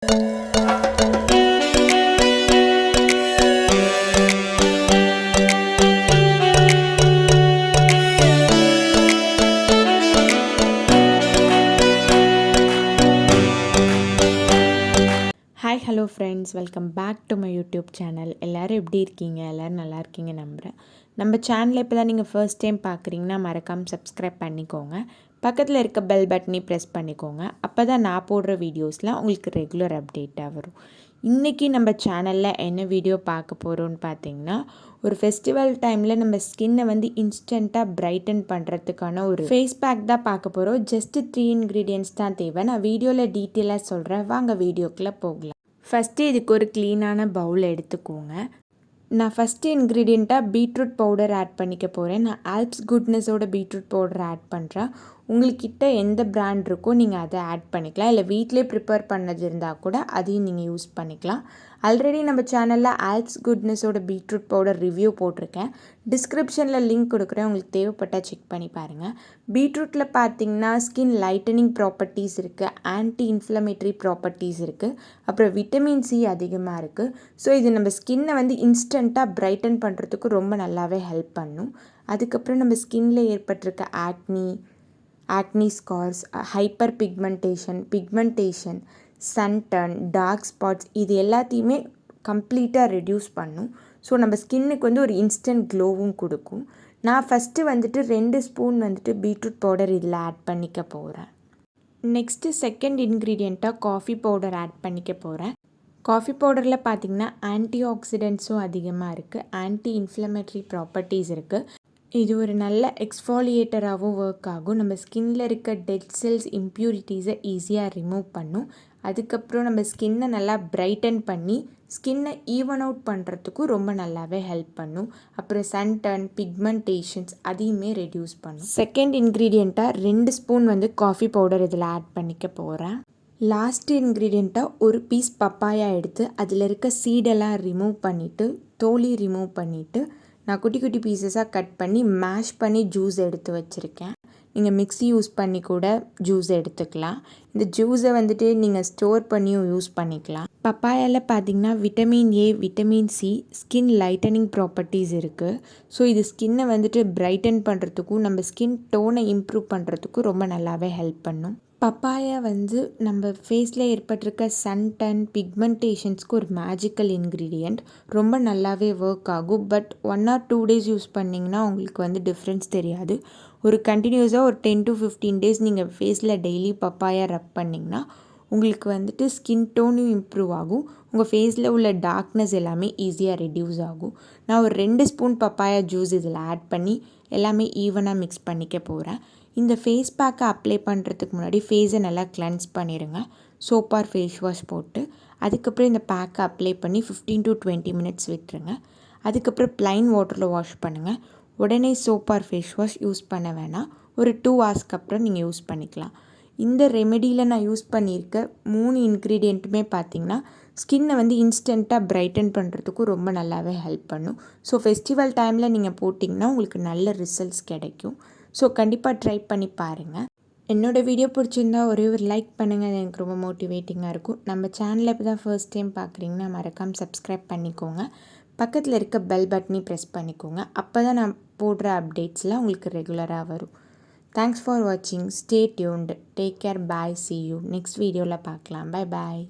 Hi hello friends, welcome back to my YouTube channel. எல்லோரும் எப்படி இருக்கீங்க? எல்லோரும் நல்லா இருக்கீங்க நம்புகிறேன். நம்ம சேனலை இப்போ தான் நீங்கள் ஃபர்ஸ்ட் டைம் பார்க்குறீங்கன்னா மறக்காமல் சப்ஸ்கிரைப் பண்ணிக்கோங்க. பக்கத்தில் இருக்க பெல் பட்டனை ப்ரெஸ் பண்ணிக்கோங்க. அப்போ தான் நான் போடுற வீடியோஸ்லாம் உங்களுக்கு ரெகுலர் அப்டேட்டாக வரும். இன்றைக்கி நம்ம சேனலில் என்ன வீடியோ பார்க்க போகிறோன்னு பார்த்தீங்கன்னா, ஒரு ஃபெஸ்டிவல் டைமில் நம்ம ஸ்கின்னை இன்ஸ்டண்ட்டாக பிரைட்டன் பண்ணுறதுக்கான ஒரு ஃபேஸ் பேக் தான் பார்க்க போகிறோம். ஜஸ்ட்டு 3 இன்க்ரீடியன்ட்ஸ் தான் தேவை. நான் வீடியோவில் டீட்டெயிலாக சொல்கிறேன், வாங்க வீடியோக்குள்ளே போகலாம். ஃபஸ்ட்டு இதுக்கு ஒரு க்ளீனான பவுல் எடுத்துக்கோங்க. நான் ஃபஸ்ட்டு இன்க்ரீடியண்ட்டாக பீட்ரூட் பவுடர் ஆட் பண்ணிக்க போகிறேன். நான் ஆல்ப்ஸ் குட்னஸோட பீட்ரூட் பவுடர் ஆட் பண்ணுறேன். உங்கள்கிட்ட எந்த பிராண்ட் இருக்கோ நீங்கள் அதை ஆட் பண்ணிக்கலாம். இல்லை வீட்டிலே ப்ரிப்பேர் பண்ணது இருந்தால் கூட அதையும் நீங்கள் யூஸ் பண்ணிக்கலாம். ஆல்ரெடி நம்ம சேனலில் ஆல்ப்ஸ் குட்னஸோட பீட்ரூட் பவுடர் ரிவ்யூ போட்டிருக்கேன். டிஸ்கிரிப்ஷனில் லிங்க் கொடுக்குறேன், உங்களுக்கு தேவைப்பட்டால் செக் பண்ணி பாருங்கள். பீட்ரூட்டில் பார்த்தீங்கன்னா ஸ்கின் லைட்டனிங் ப்ராப்பர்ட்டிஸ் இருக்குது, ஆன்டி இன்ஃப்ளமேட்டரி ப்ராப்பர்ட்டிஸ் இருக்குது, அப்புறம் விட்டமின் சி அதிகமாக இருக்குது. ஸோ இது நம்ம ஸ்கின்னை இன்ஸ்டண்ட்டாக பிரைட்டன் பண்ணுறதுக்கு ரொம்ப நல்லாவே ஹெல்ப் பண்ணும். அதுக்கப்புறம் நம்ம ஸ்கின்னில் ஏற்பட்டிருக்க acne scars, hyper pigmentation, suntan, dark spots இது எல்லாத்தையுமே கம்ப்ளீட்டாக ரெடியூஸ் பண்ணும். ஸோ நம்ம ஸ்கின்னுக்கு ஒரு இன்ஸ்டன்ட் க்ளோவும் கொடுக்கும். நான் ஃபஸ்ட்டு 2 ஸ்பூன் பீட்ரூட் பவுடர் இதில் ஆட் பண்ணிக்க போகிறேன். நெக்ஸ்ட்டு செகண்ட் இன்க்ரீடியண்ட்டாக காஃபி பவுடர் ஆட் பண்ணிக்க போகிறேன். காஃபி பவுடரில் பார்த்திங்கன்னா ஆன்டி ஆக்சிடென்ட்ஸும் அதிகமாக இருக்குது, ஆன்டி இன்ஃப்ளமேட்டரி ப்ராப்பர்ட்டிஸ் இருக்குது. இது ஒரு நல்ல எக்ஸ்ஃபாலியேட்டராகவும் ஒர்க் ஆகும். நம்ம ஸ்கின்னில் இருக்க டெட் செல்ஸ், இம்ப்யூரிட்டிஸை ஈஸியாக ரிமூவ் பண்ணும். அதுக்கப்புறம் நம்ம ஸ்கின்னை நல்லா பிரைட்டன் பண்ணி ஸ்கின்னை ஈவன் அவுட் பண்ணுறதுக்கும் ரொம்ப நல்லாவே ஹெல்ப் பண்ணும். அப்புறம் சன்டர்ன், பிக்மெண்டேஷன்ஸ் அதையுமே ரெடியூஸ் பண்ணும். செகண்ட் இன்க்ரீடியண்ட்டாக 2 ஸ்பூன் காஃபி பவுடர் இதில் ஆட் பண்ணிக்க போகிறேன். லாஸ்ட் இன்க்ரீடியண்ட்டாக ஒரு பீஸ் பப்பாயா எடுத்து அதில் இருக்க சீடெல்லாம் ரிமூவ் பண்ணிவிட்டு, தோலி ரிமூவ் பண்ணிவிட்டு, நான் குட்டி குட்டி பீசஸாக கட் பண்ணி மேஷ் பண்ணி ஜூஸ் எடுத்து வச்சுருக்கேன். நீங்கள் மிக்ஸி யூஸ் பண்ணி கூட ஜூஸ் எடுத்துக்கலாம். இந்த ஜூஸை நீங்கள் ஸ்டோர் பண்ணியும் யூஸ் பண்ணிக்கலாம். பப்பாயாவில் பார்த்திங்கன்னா vitamin A, vitamin C, skin lightening properties இருக்குது. ஸோ இது ஸ்கின்னை பிரைட்டன் பண்ணுறதுக்கும் நம்ம ஸ்கின் டோனை இம்ப்ரூவ் பண்ணுறதுக்கும் ரொம்ப நல்லாவே ஹெல்ப் பண்ணும். பப்பாயா நம்ம ஃபேஸில் ஏற்பட்டிருக்க சன்டன், பிக்மெண்டேஷன்ஸ்க்கு ஒரு மேஜிக்கல் இன்க்ரீடியண்ட். ரொம்ப நல்லாவே ஒர்க் ஆகும். பட் 1 or 2 days யூஸ் பண்ணிங்கன்னா உங்களுக்கு டிஃப்ரென்ஸ் தெரியாது. ஒரு கண்டினியூஸாக ஒரு 10 to 15 days நீங்கள் ஃபேஸில் டெய்லி பப்பாயா ரப் பண்ணிங்கன்னா உங்களுக்கு ஸ்கின் டோனும் இம்ப்ரூவ் ஆகும். உங்கள் ஃபேஸில் உள்ள டார்க்னஸ் எல்லாமே ஈஸியாக ரெடியூஸ் ஆகும். நான் ஒரு 2 ஸ்பூன் பப்பாயா ஜூஸ் இதில் ஆட் பண்ணி எல்லாமே ஈவனாக மிக்ஸ் பண்ணிக்க போகிறேன். இந்த ஃபேஸ் பேக்கை அப்ளை பண்ணுறதுக்கு முன்னாடி ஃபேஸை நல்லா கிளென்ஸ் பண்ணிடுங்க, சோப் ஆர் ஃபேஸ் வாஷ் போட்டு. அதுக்கப்புறம் இந்த பேக்கை அப்ளை பண்ணி 15 to 20 minutes விட்டுருங்க. அதுக்கப்புறம் ப்ளைன் வாட்டரில் வாஷ் பண்ணுங்கள். உடனே soap or face wash use பண்ண வேணாம். ஒரு 2 hours அப்புறம் நீங்கள் யூஸ் பண்ணிக்கலாம். இந்த ரெமெடியில் நான் யூஸ் பண்ணியிருக்க 3 இன்க்ரீடியண்ட்டுமே பார்த்திங்கன்னா ஸ்கின்னை இன்ஸ்டண்ட்டாக பிரைட்டன் பண்ணுறதுக்கும் ரொம்ப நல்லாவே ஹெல்ப் பண்ணும். ஸோ ஃபெஸ்டிவல் டைமில் நீங்கள் போட்டிங்கன்னா உங்களுக்கு நல்ல ரிசல்ட்ஸ் கிடைக்கும். ஸோ கண்டிப்பாக ட்ரை பண்ணி பாருங்கள். என்னோடய வீடியோ பிடிச்சிருந்தா ஒரே ஒரு லைக் பண்ணுங்கள், அது எனக்கு ரொம்ப மோட்டிவேட்டிங்காக இருக்கும். நம்ம சேனலில் இப்போ தான் ஃபர்ஸ்ட் டைம் பார்க்குறீங்கன்னா மறக்காமல் சப்ஸ்கிரைப் பண்ணிக்கோங்க. பக்கத்தில் இருக்க பெல் பட்டனை ப்ரெஸ் பண்ணிக்கோங்க. அப்போ தான் நான் போடுற அப்டேட்ஸ்லாம் உங்களுக்கு ரெகுலராக வரும். தேங்க்ஸ் ஃபார் வாட்சிங். Stay tuned. Take care. Bye. See you. Next வீடியோவில் பார்க்கலாம். Bye bye.